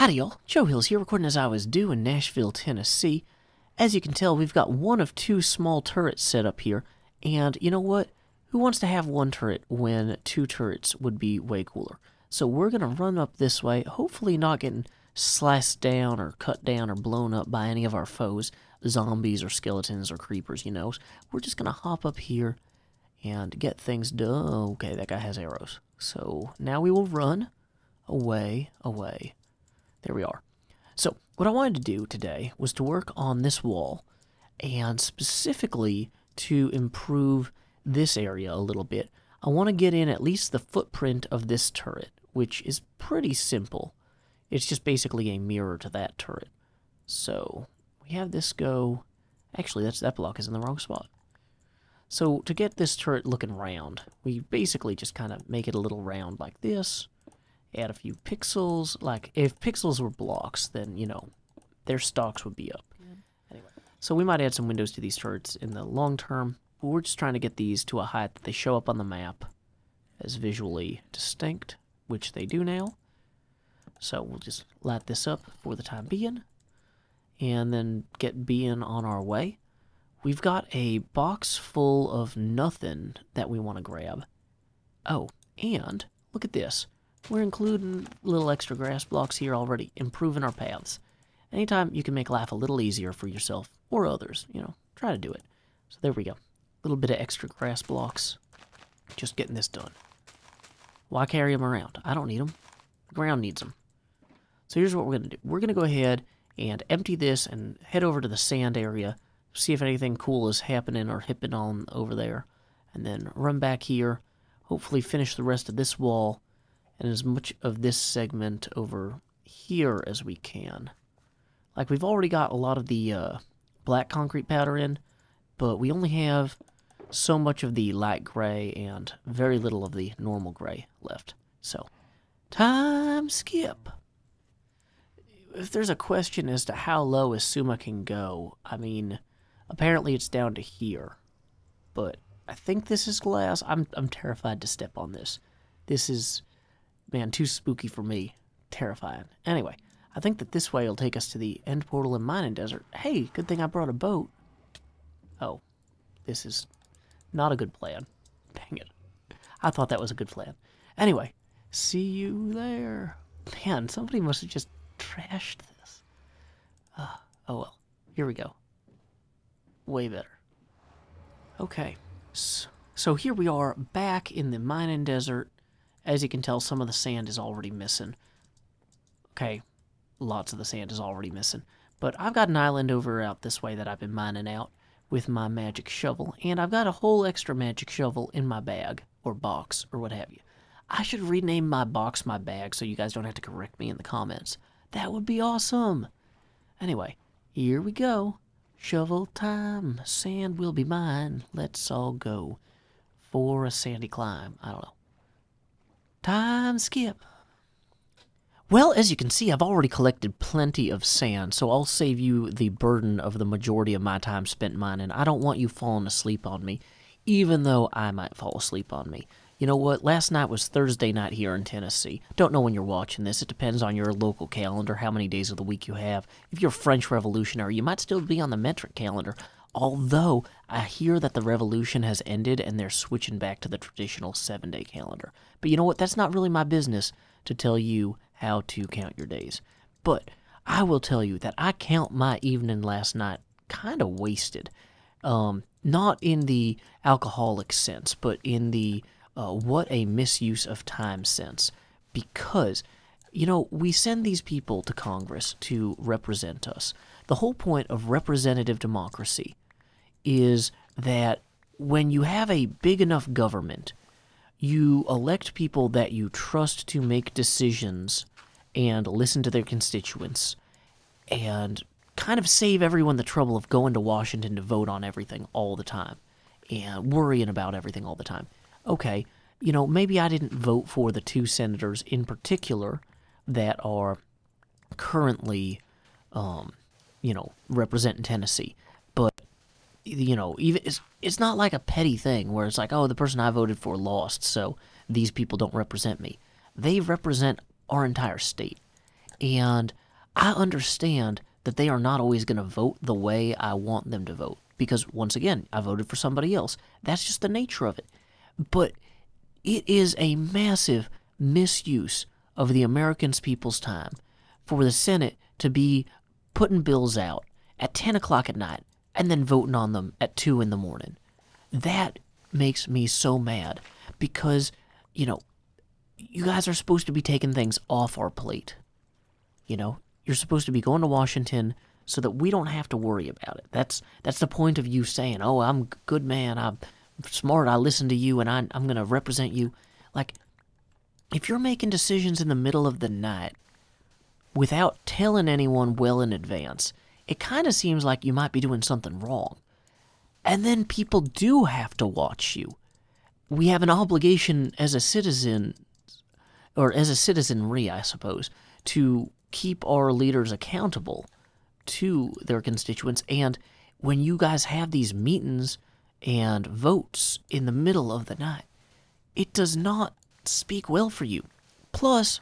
Howdy y'all, Joe Hills here, recording as I was due in Nashville, Tennessee. As you can tell, we've got one of two small turrets set up here, and you know what? Who wants to have one turret when two turrets would be way cooler? So we're going to run up this way, hopefully not getting sliced down or cut down or blown up by any of our foes, zombies or skeletons or creepers, you know. We're just going to hop up here and get things done. Okay, that guy has arrows. So now we will run away. There we are. So, what I wanted to do today was to work on this wall, and specifically to improve this area a little bit. I want to get in at least the footprint of this turret, which is pretty simple. It's just basically a mirror to that turret. So, we have this go... Actually, that block is in the wrong spot. So, to get this turret looking round, we basically just kind of make it a little round like this. Add a few pixels. Like, if pixels were blocks, then, you know, their stocks would be up. Anyway, so we might add some windows to these turrets in the long term. But we're just trying to get these to a height that they show up on the map as visually distinct, which they do now. So we'll just light this up for the time being, and then get being on our way. We've got a box full of nothing that we want to grab. Oh, and look at this. We're including little extra grass blocks here already, improving our paths. Anytime you can make life a little easier for yourself or others, you know, try to do it. So there we go. A little bit of extra grass blocks. Just getting this done. Why carry them around? I don't need them. The ground needs them. So here's what we're going to do. We're going to go ahead and empty this and head over to the sand area, see if anything cool is happening or hipping on over there, and then run back here, hopefully finish the rest of this wall, and as much of this segment over here as we can. Like, we've already got a lot of the black concrete powder in, but we only have so much of the light gray and very little of the normal gray left. So, time skip. If there's a question as to how low a Suma can go, I mean, apparently it's down to here. But I think this is glass. I'm terrified to step on this. This is... man, too spooky for me. Terrifying. Anyway, I think that this way will take us to the end portal in Mining Desert. Hey, good thing I brought a boat. Oh, this is not a good plan. Dang it. I thought that was a good plan. Anyway, see you there. Man, somebody must have just trashed this. Oh well, here we go. Way better. Okay, so here we are back in the Mining Desert. As you can tell, some of the sand is already missing. Okay, lots of the sand is already missing. But I've got an island over out this way that I've been mining out with my magic shovel. And I've got a whole extra magic shovel in my bag, or box, or what have you. I should rename my box my bag so you guys don't have to correct me in the comments. That would be awesome. Anyway, here we go. Shovel time. Sand will be mine. Let's all go for a sandy climb. I don't know. Time skip. Well, as you can see, I've already collected plenty of sand, so I'll save you the burden of the majority of my time spent mining. I don't want you falling asleep on me, even though I might fall asleep on me. You know what? Last night was Thursday night here in Tennessee. Don't know when you're watching this. It depends on your local calendar, how many days of the week you have. If you're French Revolutionary, you might still be on the metric calendar. Although, I hear that the revolution has ended and they're switching back to the traditional 7-day calendar. But you know what? That's not really my business to tell you how to count your days. But I will tell you that I count my evening last night kind of wasted. Not in the alcoholic sense, but in the what a misuse of time sense. Because, you know, we send these people to Congress to represent us. The whole point of representative democracy is that when you have a big enough government, you elect people that you trust to make decisions and listen to their constituents and kind of save everyone the trouble of going to Washington to vote on everything all the time and worrying about everything all the time. Okay, you know, maybe I didn't vote for the two senators in particular that are currently, you know, representing Tennessee, but you know, even it's not like a petty thing where it's like, oh, the person I voted for lost, so these people don't represent me. They represent our entire state. And I understand that they are not always going to vote the way I want them to vote. Because, once again, I voted for somebody else. That's just the nature of it. But it is a massive misuse of the American people's time for the Senate to be putting bills out at 10 o'clock at night and then voting on them at 2 in the morning. That makes me so mad because, you know, you guys are supposed to be taking things off our plate. You know, you're supposed to be going to Washington so that we don't have to worry about it. That's the point of you saying, oh, I'm a good man, I'm smart, I listen to you, and I'm going to represent you. Like, if you're making decisions in the middle of the night without telling anyone well in advance, it kind of seems like you might be doing something wrong. And then people do have to watch you. We have an obligation as a citizen, or as a citizenry, I suppose, to keep our leaders accountable to their constituents. And when you guys have these meetings and votes in the middle of the night, it does not speak well for you. Plus,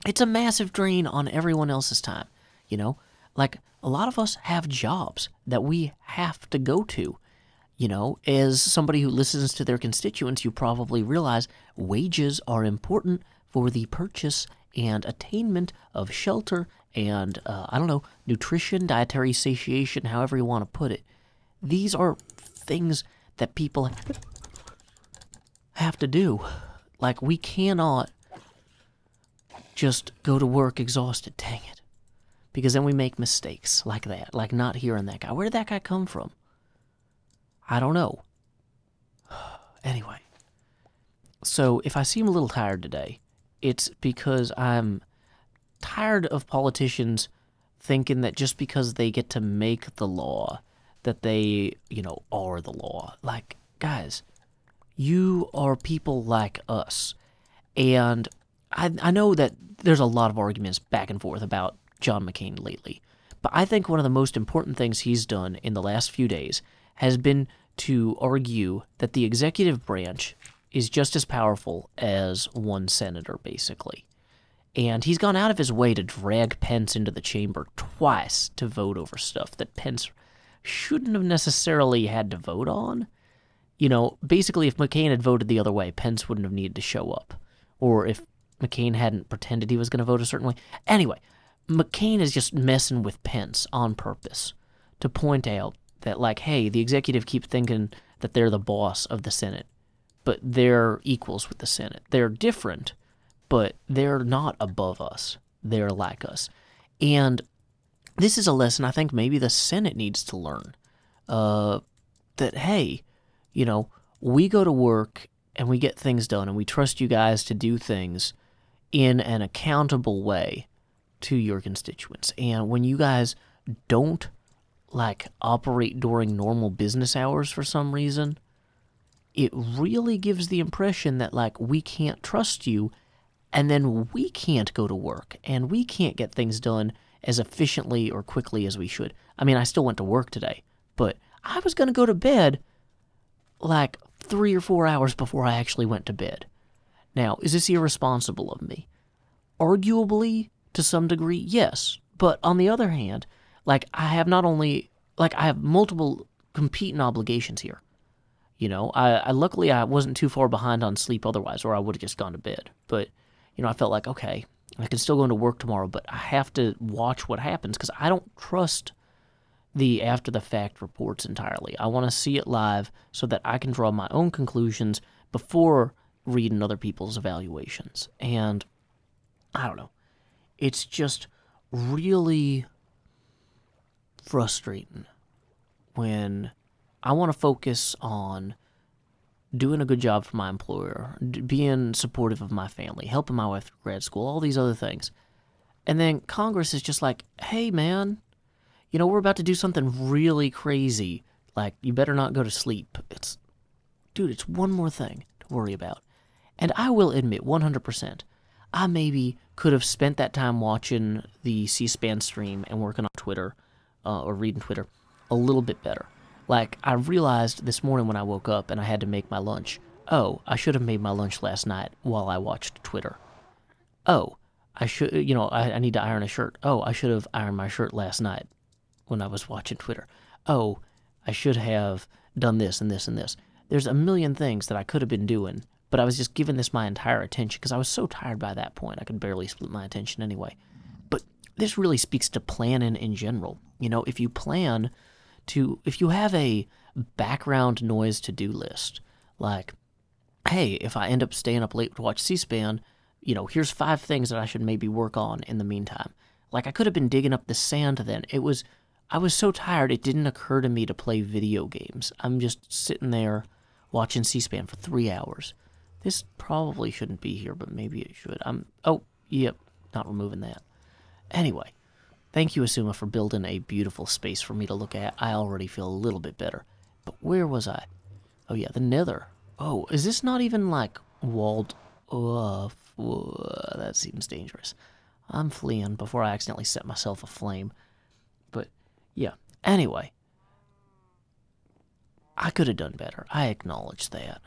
it's a massive drain on everyone else's time. You know, like, a lot of us have jobs that we have to go to. You know, as somebody who listens to their constituents, you probably realize wages are important for the purchase and attainment of shelter and, nutrition, dietary satiation, however you want to put it. These are things that people have to do. Like, we cannot just go to work exhausted, dang it. Because then we make mistakes like that, like not hearing that guy. Where did that guy come from? I don't know. Anyway. So, if I seem a little tired today, it's because I'm tired of politicians thinking that just because they get to make the law, that they, are the law. Like, guys, you are people like us. And I know that there's a lot of arguments back and forth about John McCain lately. But I think one of the most important things he's done in the last few days has been to argue that the executive branch is just as powerful as one senator, basically. And he's gone out of his way to drag Pence into the chamber twice to vote over stuff that Pence shouldn't have necessarily had to vote on. You know, basically, if McCain had voted the other way, Pence wouldn't have needed to show up. Or if McCain hadn't pretended he was going to vote a certain way. Anyway, McCain is just messing with Pence on purpose to point out that, like, hey, the executive keep thinking that they're the boss of the Senate, but they're equals with the Senate. They're different, but they're not above us. They're like us. And this is a lesson I think maybe the Senate needs to learn. That, hey, we go to work and we get things done, and we trust you guys to do things in an accountable way to your constituents. And when you guys don't, operate during normal business hours for some reason, it really gives the impression that, we can't trust you, and then we can't go to work, and we can't get things done as efficiently or quickly as we should. I mean, I still went to work today, but I was going to go to bed, 3 or 4 hours before I actually went to bed. Now, is this irresponsible of me? Arguably, to some degree, yes. But on the other hand, I have not only, I have multiple competing obligations here. Luckily I wasn't too far behind on sleep otherwise, or I would have just gone to bed. But, I felt like, okay, I can still go into work tomorrow, but I have to watch what happens because I don't trust the after-the-fact reports entirely. I want to see it live so that I can draw my own conclusions before reading other people's evaluations. And I don't know. It's just really frustrating when I want to focus on doing a good job for my employer, being supportive of my family, helping my wife through grad school, all these other things. And then Congress is just like, hey, man, we're about to do something really crazy. You better not go to sleep. It's one more thing to worry about. And I will admit, 100%, I maybe could have spent that time watching the C-SPAN stream and working on Twitter, or reading Twitter, a little bit better. I realized this morning when I woke up and I had to make my lunch, oh, I should have made my lunch last night while I watched Twitter. Oh, I should, you know, I need to iron a shirt. Oh, I should have ironed my shirt last night when I was watching Twitter. Oh, I should have done this and this and this. There's a million things that I could have been doing, but I was just giving this my entire attention because I was so tired by that point. I could barely split my attention anyway. But this really speaks to planning in general. You know, if you have a background noise to-do list, like, hey, if I end up staying up late to watch C-SPAN, you know, here's 5 things that I should maybe work on in the meantime. Like, I could have been digging up the sand then. I was so tired, it didn't occur to me to play video games. I'm just sitting there watching C-SPAN for 3 hours. This probably shouldn't be here, but maybe it should. Oh, yep, not removing that. Anyway, thank you, Asuma, for building a beautiful space for me to look at. I already feel a little bit better. But where was I? Oh, yeah, the Nether. Oh, is this not even, like, walled off? That seems dangerous. I'm fleeing before I accidentally set myself aflame. But, yeah. Anyway. I could have done better. I acknowledge that.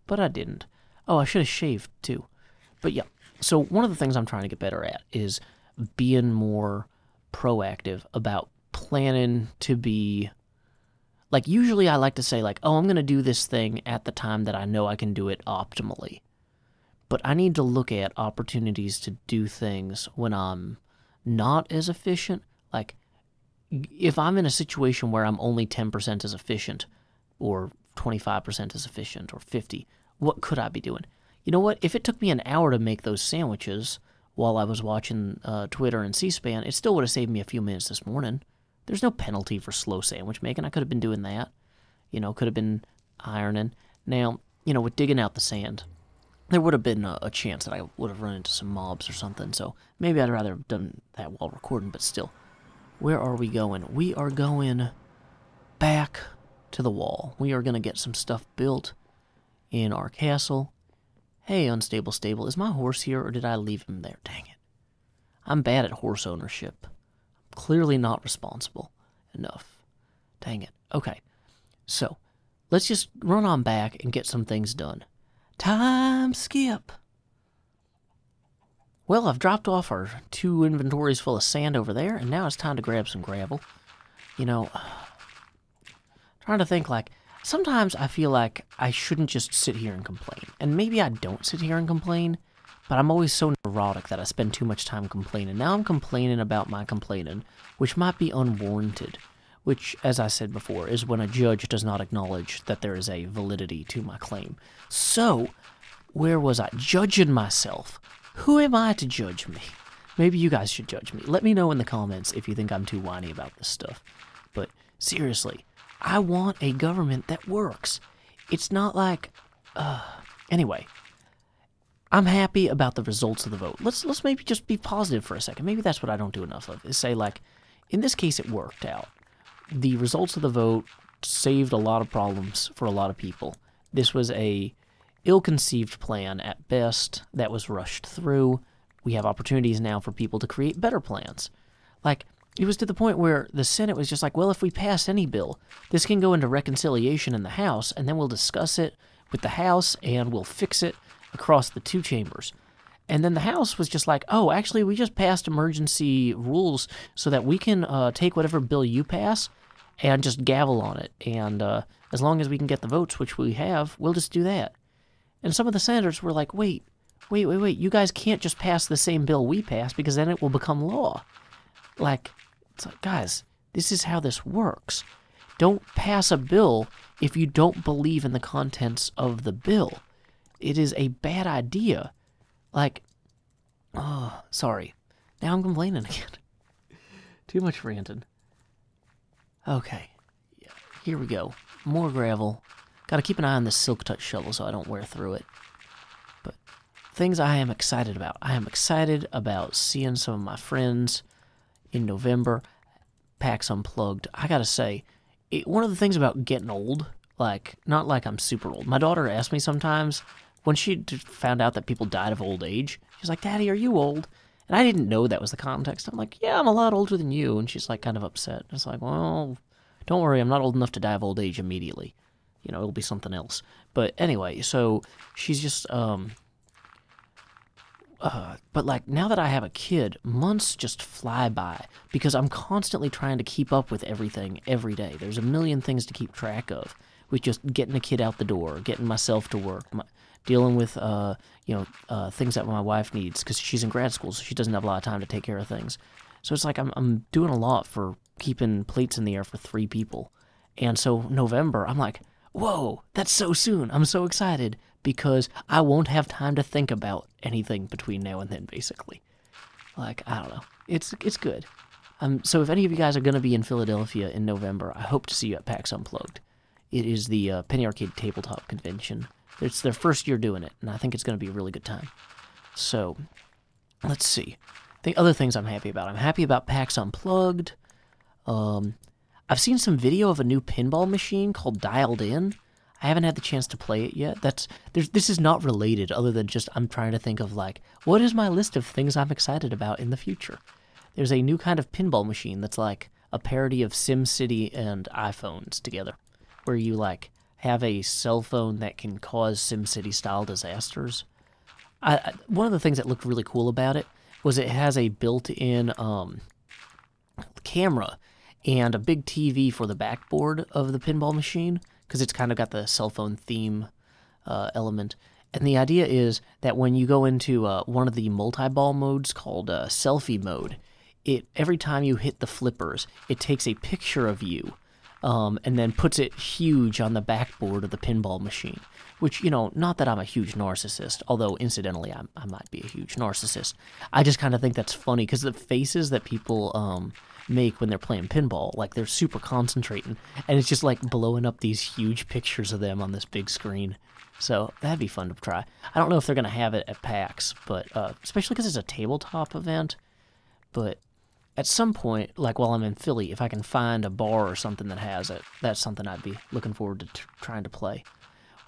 But I didn't. Oh, I should have shaved, too. But, yeah. So, one of the things I'm trying to get better at is being more proactive about planning to be... Like, usually I like to say, like, oh, I'm going to do this thing at the time that I know I can do it optimally. But I need to look at opportunities to do things when I'm not as efficient. Like, if I'm in a situation where I'm only 10% as efficient, or 25% as efficient, or 50, what could I be doing? You know what? If it took me an hour to make those sandwiches while I was watching Twitter and C-SPAN, it still would have saved me a few minutes this morning. There's no penalty for slow sandwich making. I could have been doing that. You know, could have been ironing. Now, you know, with digging out the sand, there would have been a chance that I would have run into some mobs or something, so maybe I'd rather have done that while recording, but still. Where are we going? We are going back to the wall. We are going to get some stuff built in our castle. Hey, Unstable Stable, is my horse here, or did I leave him there? Dang it. I'm bad at horse ownership. I'm clearly not responsible enough. Dang it. Okay, so let's just run on back and get some things done. Time skip. Well, I've dropped off our 2 inventories full of sand over there, and now it's time to grab some gravel. You know, trying to think, like, sometimes I feel like I shouldn't just sit here and complain. And maybe I don't sit here and complain, but I'm always so neurotic that I spend too much time complaining. Now I'm complaining about my complaining, which might be unwarranted. Which, as I said before, is when a judge does not acknowledge that there is a validity to my claim. So, where was I? Judging myself. Who am I to judge me? Maybe you guys should judge me. Let me know in the comments if you think I'm too whiny about this stuff. But, seriously, I want a government that works. It's not like... Anyway, I'm happy about the results of the vote. Let's maybe just be positive for a second. Maybe that's what I don't do enough of, is say, like, in this case, it worked out. The results of the vote saved a lot of problems for a lot of people. This was a ill-conceived plan at best that was rushed through. We have opportunities now for people to create better plans. Like, it was to the point where the Senate was just like, well, if we pass any bill, this can go into reconciliation in the House, and then we'll discuss it with the House, and we'll fix it across the 2 chambers. And then the House was just like, oh, actually, we just passed emergency rules so that we can take whatever bill you pass and just gavel on it. And as long as we can get the votes, which we have, we'll just do that. And some of the senators were like, wait, you guys can't just pass the same bill we passed because then it will become law. Like, it's like, guys, this is how this works. Don't pass a bill if you don't believe in the contents of the bill. It is a bad idea. Like, oh, sorry. Now I'm complaining again. Too much ranting. Okay, yeah, here we go. More gravel. Gotta keep an eye on this silk touch shovel so I don't wear through it. But things I am excited about. I am excited about seeing some of my friends in November. PAX Unplugged. I gotta say, one of the things about getting old, like, not like I'm super old. My daughter asks me sometimes, when she found out that people died of old age, she's like, Daddy, are you old? And I didn't know that was the context. I'm like, yeah, I'm a lot older than you. And she's like kind of upset. It's like, well, don't worry, I'm not old enough to die of old age immediately. You know, it'll be something else. But anyway, so she's just, but like now that I have a kid, months just fly by because I'm constantly trying to keep up with everything every day. There's a million things to keep track of with just getting a kid out the door, getting myself to work, dealing with things that my wife needs because she's in grad school, so she doesn't have a lot of time to take care of things. So it's like I'm doing a lot for keeping plates in the air for 3 people. And so November, I'm like, whoa, that's so soon. I'm so excited because I won't have time to think about anything between now and then, basically. Like, I don't know. It's good. So if any of you guys are going to be in Philadelphia in November, I hope to see you at PAX Unplugged. It is the Penny Arcade Tabletop Convention. It's their first year doing it, and I think it's going to be a really good time. So, let's see. The other things I'm happy about. I'm happy about PAX Unplugged. I've seen some video of a new pinball machine called Dialed In. I haven't had the chance to play it yet. This is not related, other than just I'm trying to think of, like, what is my list of things I'm excited about in the future? There's a new kind of pinball machine that's like a parody of SimCity and iPhones together, where you, like, have a cell phone that can cause SimCity-style disasters. One of the things that looked really cool about it was it has a built-in camera and a big TV for the backboard of the pinball machine, because it's kind of got the cell phone theme element. And the idea is that when you go into one of the multi-ball modes called selfie mode, every time you hit the flippers, it takes a picture of you and then puts it huge on the backboard of the pinball machine. Which, not that I'm a huge narcissist, although incidentally I might be a huge narcissist. I just kind of think that's funny because the faces that people make when they're playing pinball, like they're super concentrating, and it's just like blowing up these huge pictures of them on this big screen. So that'd be fun to try. I don't know if they're going to have it at PAX, but especially because it's a tabletop event. But at some point, like while I'm in Philly, if I can find a bar or something that has it, that's something I'd be looking forward to trying to play.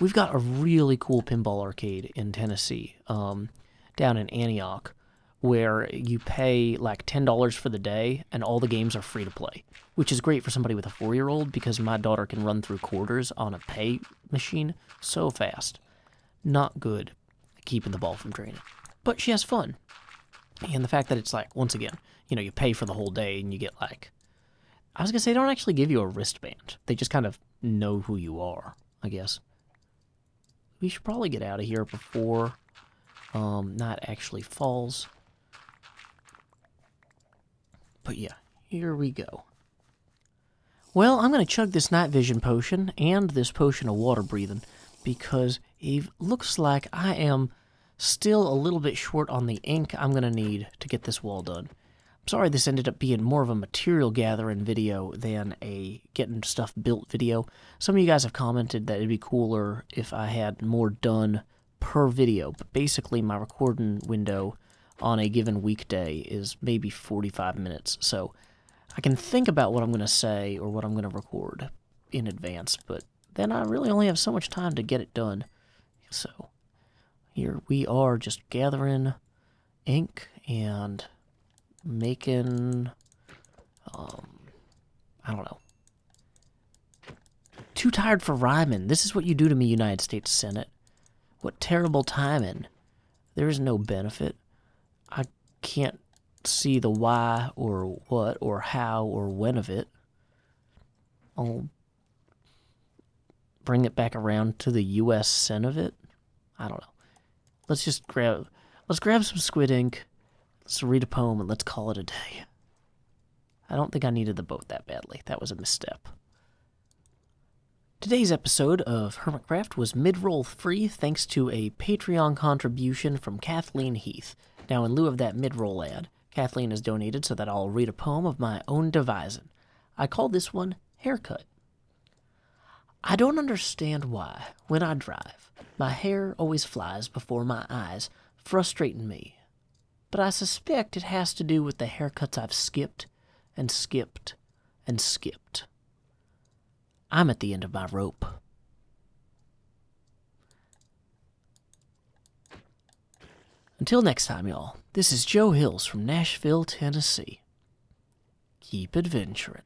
We've got a really cool pinball arcade in Tennessee, down in Antioch, where you pay like $10 for the day, and all the games are free to play, which is great for somebody with a 4-year-old because my daughter can run through quarters on a pay machine so fast. Not good at keeping the ball from draining, but she has fun. And the fact that it's like, once again, you pay for the whole day and you get like, I was going to say, they don't actually give you a wristband. They just kind of know who you are, I guess. We should probably get out of here before night actually falls. But yeah, here we go. Well, I'm going to chug this night vision potion and this potion of water breathing because it looks like I am still a little bit short on the ink I'm going to need to get this wall done. I'm sorry this ended up being more of a material gathering video than a getting stuff built video. Some of you guys have commented that it'd be cooler if I had more done per video, but basically my recording window on a given weekday is maybe 45 minutes, so I can think about what I'm going to say or what I'm going to record in advance, but then I really only have so much time to get it done. So here we are just gathering ink and making, I don't know. Too tired for rhyming. This is what you do to me, United States Senate. What terrible timing. There is no benefit. I can't see the why or what or how or when of it. I'll bring it back around to the U.S. Senate of it. I don't know. Let's grab some squid ink. Let's read a poem and let's call it a day. I don't think I needed the boat that badly. That was a misstep. Today's episode of Hermitcraft was mid-roll free thanks to a Patreon contribution from Kathleen Heath. Now, in lieu of that mid-roll ad, Kathleen has donated so that I'll read a poem of my own devising. I call this one Haircut. I don't understand why, when I drive, my hair always flies before my eyes, frustrating me. But I suspect it has to do with the haircuts I've skipped and skipped and skipped. I'm at the end of my rope. Until next time, y'all, this is Joe Hills from Nashville, Tennessee. Keep adventuring.